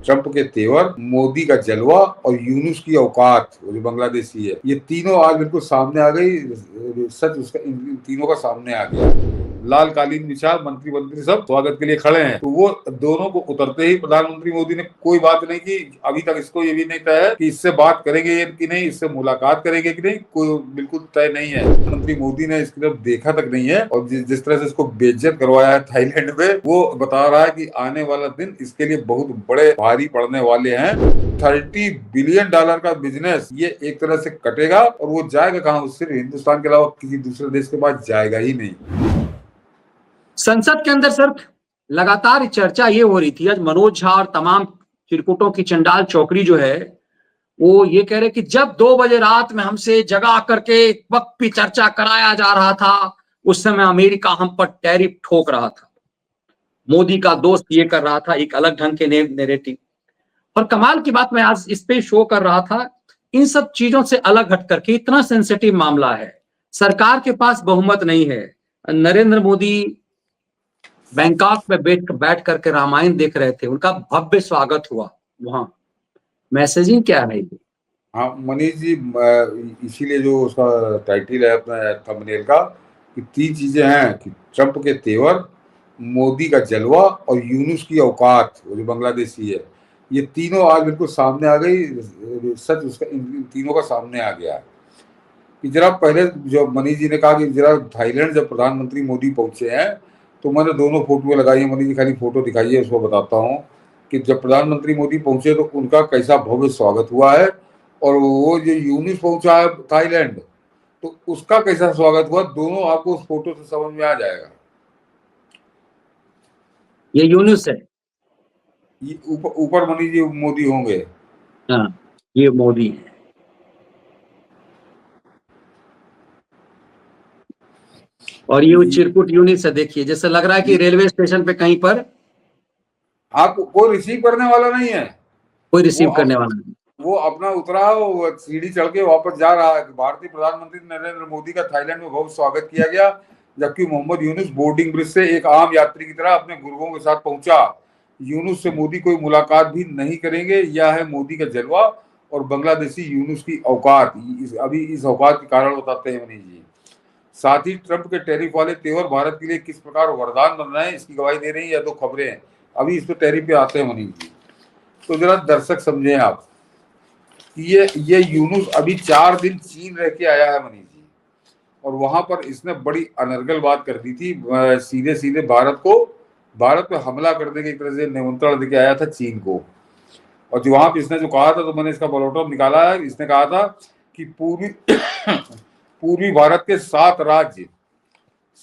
Trump के तेवर, मोदी का जलवा और यूनुस की औकात जो बांग्लादेशी है, ये तीनों आज बिल्कुल सामने आ गई। सच उसका इन तीनों का सामने आ गया। लाल कालीन बिछा मंत्री सब स्वागत के लिए खड़े हैं। तो वो दोनों को उतरते ही प्रधानमंत्री मोदी ने कोई बात नहीं की। अभी तक इसको ये भी नहीं तय है कि इससे बात करेंगे कि नहीं, इससे मुलाकात करेंगे कि नहीं, कोई बिल्कुल तय नहीं है। प्रधानमंत्री मोदी ने इसकी तरफ देखा तक नहीं है और जिस तरह से इसको बेइज्जत करवाया है थाईलैंड में, वो बता रहा है कि आने वाला दिन इसके लिए बहुत बड़े भारी पड़ने वाले हैं। $30 बिलियन का बिजनेस ये एक तरह से कटेगा और वो जाएगा कहाँ? वो सिर्फ हिंदुस्तान के अलावा किसी दूसरे देश के पास जाएगा ही नहीं। संसद के अंदर सर लगातार चर्चा ये हो रही थी, आज मनोज झा और तमाम चिरकुटों की चंडाल चौकड़ी जो है वो ये कह रहे कि जब 2 बजे रात में हमसे जगा करके वक्त पे चर्चा कराया जा रहा था, उस समय अमेरिका हम पर टैरिफ ठोक रहा था। मोदी का दोस्त ये कर रहा था, एक अलग ढंग के नैरेटिव। और कमाल की बात मैं आज इस पे शो कर रहा था, इन सब चीजों से अलग हट करके इतना सेंसिटिव मामला है, सरकार के पास बहुमत नहीं है। नरेंद्र मोदी बैंकॉक में बैठ करके रामायण देख रहे थे, उनका भव्य स्वागत हुआ वहां। मैसेजिंग क्या है ये? हाँ मनीष जी, इसीलिए जो उसका टाइटल है अपना थंबनेल का कि 3 चीजें हैं कि ट्रंप के तेवर, मोदी का जलवा और यूनुस की औकात जो बांग्लादेशी है, ये तीनों आज बिल्कुल सामने आ गई। सच उसका इन तीनों का सामने आ गया कि जरा पहले जो मनीष जी ने कहा कि जरा थाईलैंड जब प्रधानमंत्री मोदी पहुंचे हैं तो मैंने दोनों फोटो लगाई है। मनीष जी खाली फोटो दिखाइए, उसको बताता हूँ कि जब प्रधानमंत्री मोदी पहुंचे तो उनका कैसा भव्य स्वागत हुआ है, और वो जो यूनुस पहुंचा है थाईलैंड तो उसका कैसा स्वागत हुआ, दोनों आपको उस फोटो से समझ में आ जाएगा। ये यूनुस है, ये ऊपर मनीष जी मोदी होंगे। हाँ ये मोदी है। और ये चिरकुट यूनिस है, देखिए जैसे लग रहा है कि रेलवे स्टेशन पे कहीं पर आपको कोई रिसीव करने वाला नहीं है, कोई रिसीव करने वाला नहीं। वो अपना उतरा, वो सीढ़ी चढ़ के वापस जा रहा है। भारतीय प्रधानमंत्री नरेंद्र मोदी का थाईलैंड में बहुत स्वागत किया गया, जबकि मोहम्मद यूनुस बोर्डिंग ब्रिज से एक आम यात्री की तरह अपने गुर्गों के साथ पहुंचा। यूनुस से मोदी कोई मुलाकात भी नहीं करेंगे। यह है मोदी का जलवा और बांग्लादेशी यूनुस की औकात। अभी इस औकात के कारण बताते हैं मनीष जी। साथ ही ट्रंप के टैरिफ वाले तेवर भारत के लिए किस प्रकार वरदान बन रहे हैं, इसकी गवाही दे रही है 2 खबरें हैं। अभी इस पर टैरिफ पे आते हैं मनीष जी। तो जरा दर्शक समझे आप, ये यूनुस अभी 4 दिन चीन रह के आया है मनीष जी, और वहां पर इसने बड़ी अनर्गल बात कर दी थी। सीधे सीधे भारत पे हमला करने की एक तरह से निमंत्रण देके आया था चीन को। और जो वहां पे इसने जो कहा था, तो मैंने इसका बलोटॉप निकाला है। इसने कहा था कि पूर्वी भारत के 7 राज्य,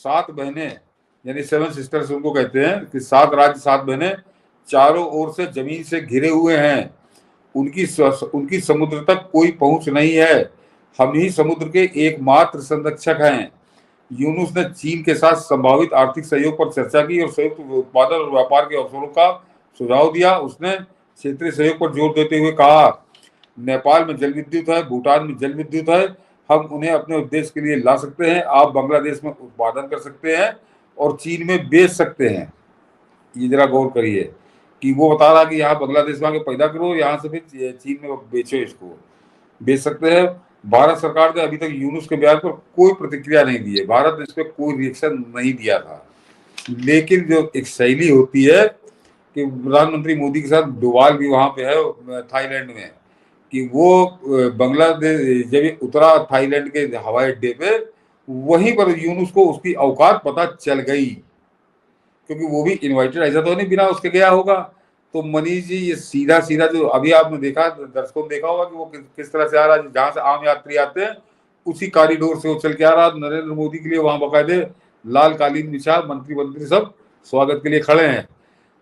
7 बहनें, यानी 7 सिस्टर्स उनको कहते हैं कि 7 राज्य 7 बहनें चारों ओर से जमीन से घिरे हुए हैं। उनकी समुद्र तक कोई पहुंच नहीं है। हम ही समुद्र के एकमात्र संरक्षक हैं। यूनुस ने चीन के साथ संभावित आर्थिक सहयोग पर चर्चा की और संयुक्त उत्पादन और व्यापार के अवसरों का सुझाव दिया। उसने क्षेत्रीय सहयोग पर जोर देते हुए कहा, नेपाल में जल विद्युत है, भूटान में जल विद्युत है, हम उन्हें अपने उद्देश्य के लिए ला सकते हैं। आप बांग्लादेश में उत्पादन कर सकते हैं और चीन में बेच सकते हैं। ये जरा गौर करिए कि वो बता रहा कि यहाँ बांग्लादेश में आके पैदा करो, यहाँ से फिर चीन में बेचो, इसको बेच सकते हैं। भारत सरकार ने अभी तक यूनुस के बयान पर कोई प्रतिक्रिया नहीं दी है। भारत ने इस पर कोई रिएक्शन नहीं दिया था। लेकिन जो एक शैली होती है कि प्रधानमंत्री मोदी के साथ डोवाल भी वहां पे है थाईलैंड में, कि वो बांग्लादेश जब उतरा थाईलैंड के हवाई अड्डे पे, वहीं पर यूनुस को उसकी औकात पता चल गई, क्योंकि वो भी इनवाइटेड, ऐसा तो नहीं बिना उसके गया होगा। तो मनीष जी ये सीधा सीधा जो अभी आपने देखा, दर्शकों ने देखा होगा कि वो किस तरह से आ रहा है, जहां से आम यात्री आते हैं उसी कॉरिडोर से वो चल के आ रहा। नरेंद्र मोदी के लिए वहां बाकायदे लाल कालीन बिछा मंत्री सब स्वागत के लिए खड़े हैं।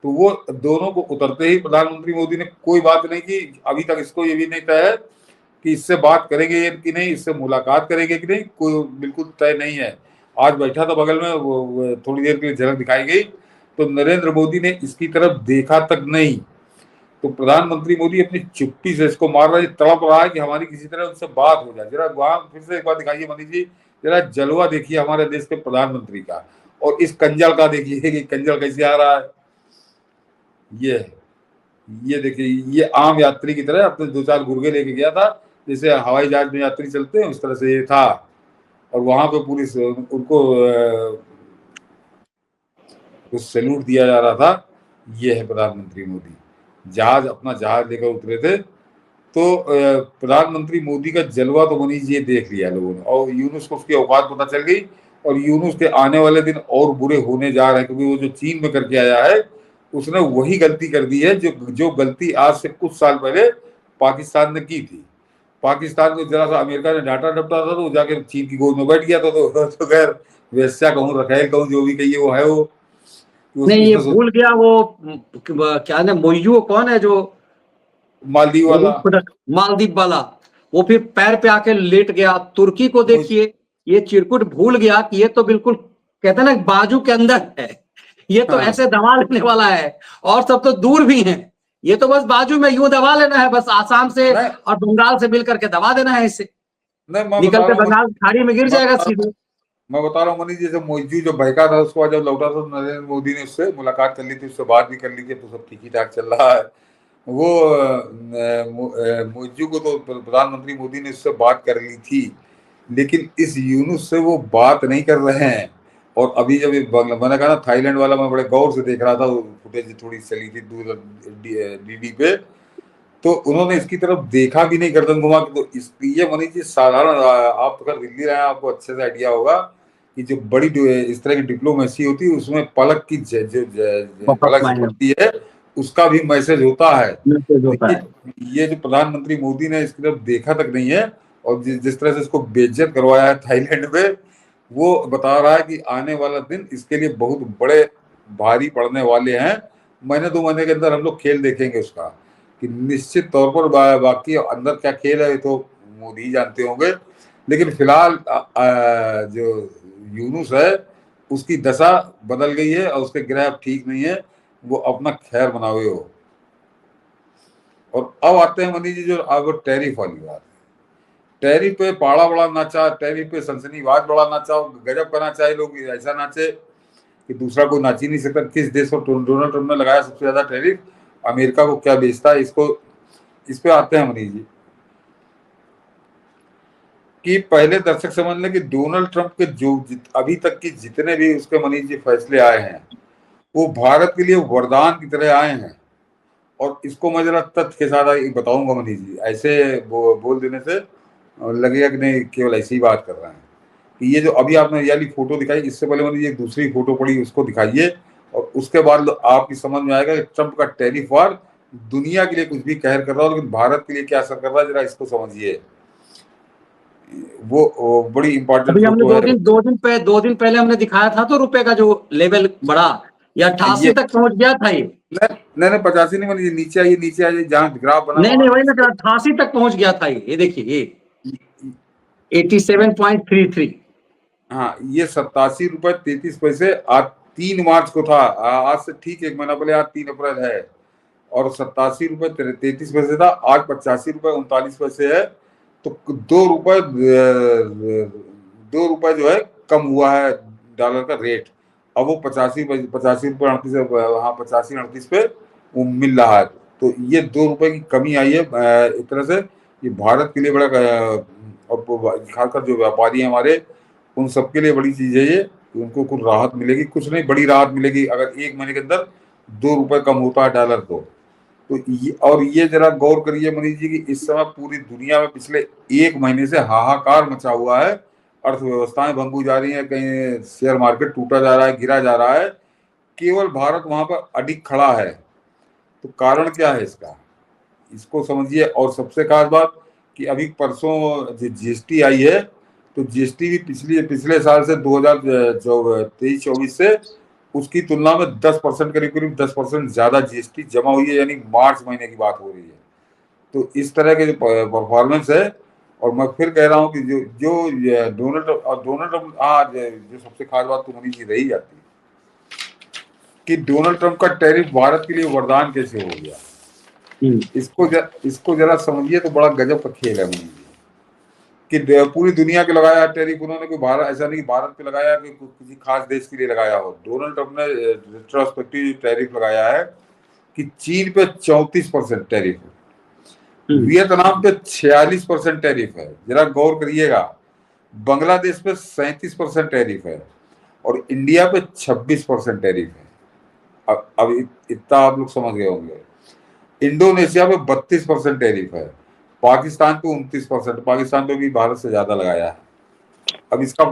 तो वो दोनों को उतरते ही प्रधानमंत्री मोदी ने कोई बात नहीं की। अभी तक इसको ये भी नहीं तय है कि इससे बात करेंगे कि नहीं, इससे मुलाकात करेंगे कि नहीं, कोई बिल्कुल तय नहीं है। आज बैठा था बगल में, वो थोड़ी देर के लिए झलक दिखाई गई, तो नरेंद्र मोदी ने इसकी तरफ देखा तक नहीं। तो प्रधानमंत्री मोदी अपनी चुप्पी से इसको मार रहा है, तड़प रहा है कि हमारी किसी तरह उनसे बात हो जाए। जरा वहां फिर से एक बार दिखाइए मनीष जी, जरा जलवा देखिए हमारे देश के प्रधानमंत्री का, और इस कंजल का देखिए कि कंजल कैसे आ रहा है। ये देखिए, ये आम यात्री की तरह अपने 2-4 गुर्गे लेके गया था, जैसे हवाई जहाज में यात्री चलते हैं उस तरह से ये था। और वहां पे पुलिस उनको सैल्यूट दिया जा रहा था। ये है प्रधानमंत्री मोदी, जहाज अपना जहाज लेकर उतरे थे। तो प्रधानमंत्री मोदी का जलवा तो मनीष ये देख लिया लोगों ने, और यूनुस को उसकी औकात पता चल गई। और यूनुस के आने वाले दिन और बुरे होने जा रहे हैं, क्योंकि वो जो चीन में करके आया है, उसने वही गलती कर दी है जो गलती आज से कुछ साल पहले पाकिस्तान ने की थी। पाकिस्तान को जरा सा अमेरिका ने डांटा डपटा था तो जाकर चीन की गोद में बैठ गया था। तो खैर, वैसा कहूँ रखेल कहूँ, जो भी कहिए वो है वो। नहीं, ये उसने भूल गया वो क्या नाम, मोइयू कौन है जो मालदीव वो वाला, मालदीव वाला, वो फिर पैर पे आके लेट गया। तुर्की को देखिए, ये चिरकुट भूल गया कि ये तो बिल्कुल कहते हैं ना बाजू के अंदर है, ये तो हाँ, ऐसे दबा लेने वाला है। और सब तो दूर भी हैं, ये तो बस बाजू में यूं दबा लेना है, बस आसाम से नहीं और बंगाल से मिल करके दबा देना है इसे, नहीं, मैं निकल बता के रहा हूँ, बंगाल की खाड़ी में गिर मैं जाएगा बता रहा सीधे। हूँ मैं बता रहा हूँ मनीष, जैसे मोइजू जो बहका था, उसके बाद जब लौटा था तो नरेंद्र मोदी ने उससे मुलाकात कर ली थी, उससे बात भी कर ली थी, तो सब ठीक ही ठाक चल रहा है। वो मोइजू को तो प्रधानमंत्री मोदी ने उससे बात कर ली थी, लेकिन इस यूनुस से वो बात नहीं कर रहे हैं। और अभी जब मैंने कहा ना थाईलैंड वाला, मैं बड़े गौर से देख रहा था, फुटेज थोड़ी चली थी दूर डीडी पे, तो उन्होंने इसकी तरफ देखा भी नहीं गर्दन घुमा के। तो ये मनीष जी साधारण, आप अगर दिल्ली रहे हैं आपको अच्छे से आइडिया होगा कि जो बड़ी इस तरह की डिप्लोमेसी होती है उसमें पलक की बहुत पलक मायने झपकती है, उसका भी मैसेज होता है। मैसेज होता है। ये जो प्रधानमंत्री मोदी ने इसकी तरफ देखा तक नहीं है, और जिस तरह से इसको बेइज्जत करवाया है थाईलैंड में, वो बता रहा है कि आने वाला दिन इसके लिए बहुत बड़े भारी पड़ने वाले हैं। महीने 2 महीने के अंदर हम लोग खेल देखेंगे उसका, कि निश्चित तौर पर बाकी अंदर क्या खेल है ये तो मोदी ही जानते होंगे। लेकिन फिलहाल जो यूनुस है उसकी दशा बदल गई है, और उसके ग्रह अब ठीक नहीं है, वो अपना खैर बनावे हो। और अब आते हैं मनीष जी जो अब टैरिफ वाली बात। टैरिफ पे पाड़ा बड़ा नाचा, टैरिफ पे सनसनीबाज बड़ा नाचा, गजब का नाचा है, लोग ऐसा नाचे कि दूसरा कोई नाच ही नहीं सकता। किस देश को डोनाल्ड ट्रम्प ने लगाया सबसे ज्यादा टैरिफ, अमेरिका को क्या बेचता है इसको। इस पे आते हैं मनीष जी कि पहले दर्शक समझ लें कि डोनाल्ड ट्रंप के जो अभी तक की जितने भी उसके मनीष जी फैसले आए हैं, वो भारत के लिए वरदान की तरह आए हैं। और इसको मैं जरा तथ्य के साथ बताऊंगा मनीष जी, ऐसे बोल देने से लगेगा कि नहीं केवल ऐसी ही बात कर रहे हैं। कि ये जो अभी आपने ये वाली फोटो दिखाई, इससे पहले मनीष जी एक दूसरी फोटो पड़ी, उसको दिखाइए, और उसके बाद आपकी समझ में आएगा कि ट्रंप का टैरिफ वार दुनिया के लिए कुछ भी कहर कर रहा हो, लेकिन भारत के लिए क्या असर कर रहा है, जरा इसको समझिए। वो बड़ी इंपॉर्टेंट अभी हमने फोटो है। 2 दिन पहले हमने दिखाया था तो रुपए का जो लेवल बढ़ा, या 88 ये तक पहुंच गया था ये। नहीं नहीं, 85 नहीं बनी, नीचे आइए जहाँ ग्राफ बना नहीं वहां नहीं, वही ना, नीचे। 88 तक पहुंच गया था ये देखिए, ये 87.33। हाँ, ये 87 रुपए 33 पैसे आज 3 मार्च को था। आज से ठीक 1 महीना पहले, आज 3 अप्रैल है, और 87 रुपए 33 पैसे था। आज 85 रुपए 39 पैसे है। तो 2 रुपए 2 रुपए जो है कम हुआ है डॉलर का रेट। अब वो 85 रुपए 38, हाँ 85-38 पे वो मिल रहा है। तो ये 2 रुपए की कमी आई है। एक तरह से ये भारत के लिए बड़ा, और खासकर जो व्यापारी हैं हमारे, उन सबके लिए बड़ी चीज है ये, उनको कुछ राहत मिलेगी, कुछ नहीं बड़ी राहत मिलेगी अगर 1 महीने के अंदर 2 रुपए कम होता है डॉलर को। तो ये जरा गौर करिए मनीष जी कि इस समय पूरी दुनिया में पिछले 1 महीने से हाहाकार मचा हुआ है। अर्थव्यवस्थाएं भंगू जा रही हैं, कहीं शेयर मार्केट टूटा जा रहा है, गिरा जा रहा है, केवल भारत वहां पर अडिग खड़ा है। तो कारण क्या है इसका, इसको समझिए। और सबसे खास बात कि अभी परसों जीएसटी आई है, तो जीएसटी भी पिछले साल से 2023-24 से उसकी तुलना में 10% करीब करीब 10% ज्यादा जीएसटी जमा हुई है, यानी मार्च महीने की बात हो रही है। तो इस तरह के जो परफॉर्मेंस है, और मैं फिर कह रहा हूँ कि जो डोनाल्ड ट्रम्प, हाँ जो सबसे खास बात तो मनीष जी रही जाती है कि डोनाल्ड ट्रम्प का टैरिफ भारत के लिए वरदान कैसे हो गया। इसको जरा समझिए, तो बड़ा गजब का खेल है मनीष जी कि पूरी दुनिया के लगाया टैरिफ उन्होंने, कोई भारत, ऐसा नहीं भारत पे लगाया कि किसी खास देश के लिए लगाया हो। डोनाल्ड ट्रम्प ने रिट्रोस्पेक्टिव टैरिफ लगाया है कि चीन पे 34% टैरिफ है, हम्म, वियतनाम पे 46% टैरिफ है, जरा गौर करिएगा, बांग्लादेश पे 37% टैरिफ है और इंडिया पे 26% टैरिफ है। अब इतना आप लोग समझ गए होंगे। इंडोनेशिया पे 32% टैरिफ है, पाकिस्तान पे 29%, पाकिस्तान पे भी भारत से ज्यादा लगाया है। अब इसका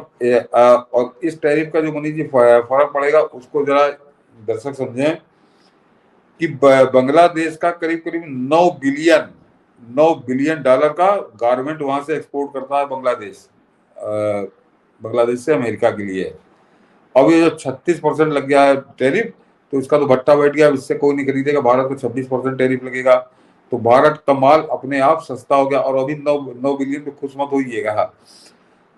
और इस टैरिफ का जो मनीष जी फर्क पड़ेगा उसको जरा दर्शक समझें कि बांग्लादेश का करीब करीब 9 बिलियन डॉलर का गारमेंट वहां से एक्सपोर्ट करता है बांग्लादेश, बांग्लादेश से अमेरिका के लिए। अब ये जो 36% लग गया है टैरिफ, तो इसका तो भट्टा बैठ गया, इससे कोई नहीं खरीदेगा, भारत को 26% टैरिफ लगेगा, तो भारत का माल अपने आप सस्ता हो गया। और अभी 9 बिलियन पे खुश मत होइएगा,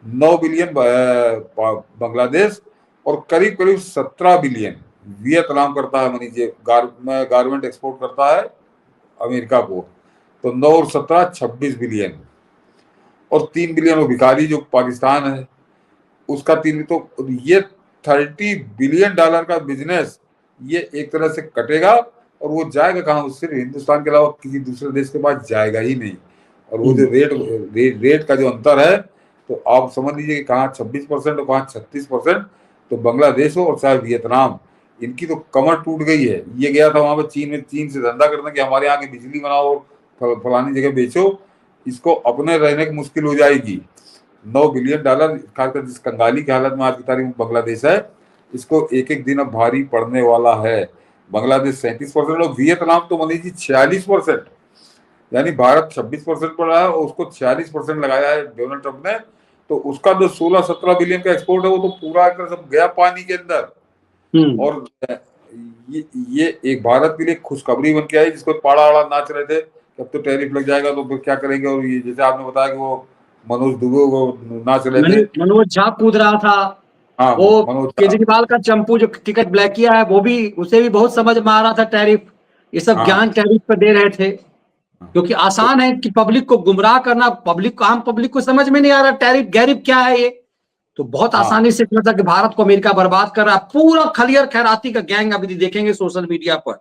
9 बिलियन बांग्लादेश और करीब करीब 17 बिलियन वियतनाम करता है, मनीष जी गारमेंट एक्सपोर्ट करता है अमेरिका को, तो 9 और 17 26 बिलियन, और 3 बिलियन वो भिखारी जो पाकिस्तान है उसका 3, तो ये 30 बिलियन डॉलर का बिजनेस ये एक तरह से कटेगा, और वो जाएगा कहाँ, सिर्फ हिंदुस्तान के अलावा किसी दूसरे देश के पास जाएगा ही नहीं। और वो जो रेट का जो अंतर है, तो आप समझ लीजिए कि कहाँ 26% और कहाँ 36%, तो बांग्लादेश हो और चाहे वियतनाम, इनकी तो कमर टूट गई है। ये गया था वहां पर चीन से धंधा करने कि हमारे यहाँ की बिजली बनाओ और फलानी जगह बेचो, इसको अपने रहने की मुश्किल हो जाएगी। 9 बिलियन डॉलर, खासकर जिस कंगाली की हालत में आज की तारीख में बांग्लादेश है, इसको एक एक दिन अब भारी पड़ने वाला है। बांग्लादेश 37% और वियतनाम तो मान लीजिए 46%, यानी भारत 26% पर रहा है और उसको 46% लगाया है डोनाल्ड ट्रंप ने, तो उसका जो 16-17 बिलियन का एक्सपोर्ट है वो तो पूरा सब गया पानी के अंदर। और ये एक भारत के लिए खुशखबरी बन के आई, जिसको पाड़ा आड़ा नाच रहे थे कि अब तो टैरिफ लग जाएगा तो फिर क्या करेंगे, और ये जैसे आपने बताया कि वो मनोज दुबे वो नाच रहे थे, मनोज झा कूद रहा था, हाँ वो मनोज झा, केजरीवाल का चंपू जो टिकट ब्लैक किया है वो भी, उसे भी बहुत समझ में आ रहा था टैरिफ, ये सब ज्ञान हाँ टैरिफ पर दे रहे थे, क्योंकि तो, आसान है कि पब्लिक को गुमराह करना, आम पब्लिक को समझ में नहीं आ रहा टैरिफ गैरिफ क्या है ये, तो बहुत हाँ आसानी से था कि भारत को अमेरिका बर्बाद कर रहा है। पूरा खलियर खैराती का गैंग अभी देखेंगे सोशल मीडिया पर,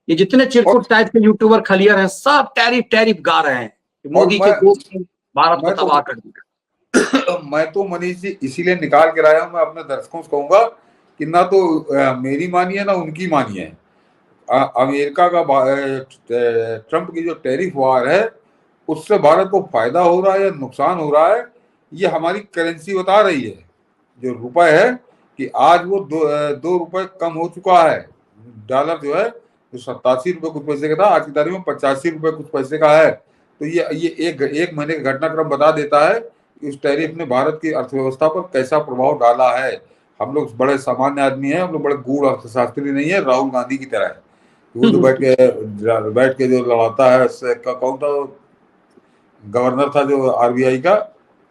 ये जितने चिरकुट टाइप के यूट्यूबर खलियर हैं सब टैरिफ टैरिफ गा रहे हैं कि और मोदी के गोद में भारत को मैं तबाह कर दिया। मैं तो मनीष जी इसीलिए निकाल के लाया हूं, मैं अपने दर्शकों से कहूंगा कि ना तो मेरी मानिए ना उनकी मानिए, अमेरिका का ट्रंप की जो टैरिफ वार है उससे भारत को फायदा हो रहा है या नुकसान हो रहा है, ये हमारी करेंसी बता रही है। जो रुपए है कि आज वो 2 रुपए कम हो चुका है, डॉलर जो है जो 87 रुपए कुछ पैसे का था, आज की तारीख में 85 रुपए कुछ पैसे का है। तो ये एक महीने का घटनाक्रम बता देता है कि उस टैरिफ ने भारत की अर्थव्यवस्था पर कैसा प्रभाव डाला है। हम लोग बड़े सामान्य आदमी हैं, हम लोग बड़े गूढ़ अर्थशास्त्री नहीं है राहुल गांधी की तरह, वो जो बैठ के जो लड़ाता है, कौन था गवर्नर था जो आरबीआई का,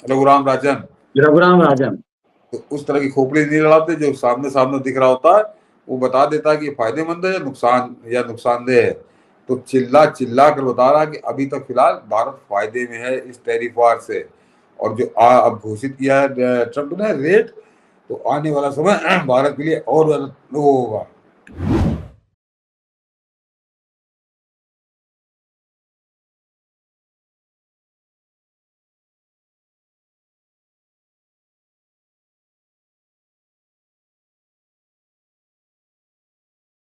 रघुराम राजन, तो उस तरह की खोपड़ी नहीं लड़ाते, जो सामने सामने दिख रहा होता है वो बता देता है कि फायदेमंद है या नुकसानदेह है। तो चिल्ला चिल्ला कर बता रहा है कि अभी तक फिलहाल भारत फायदे में है इस टैरिफ वार से, और जो अब घोषित किया है ट्रंप ने रेट, तो आने वाला समय भारत के लिए और ज्यादा होगा।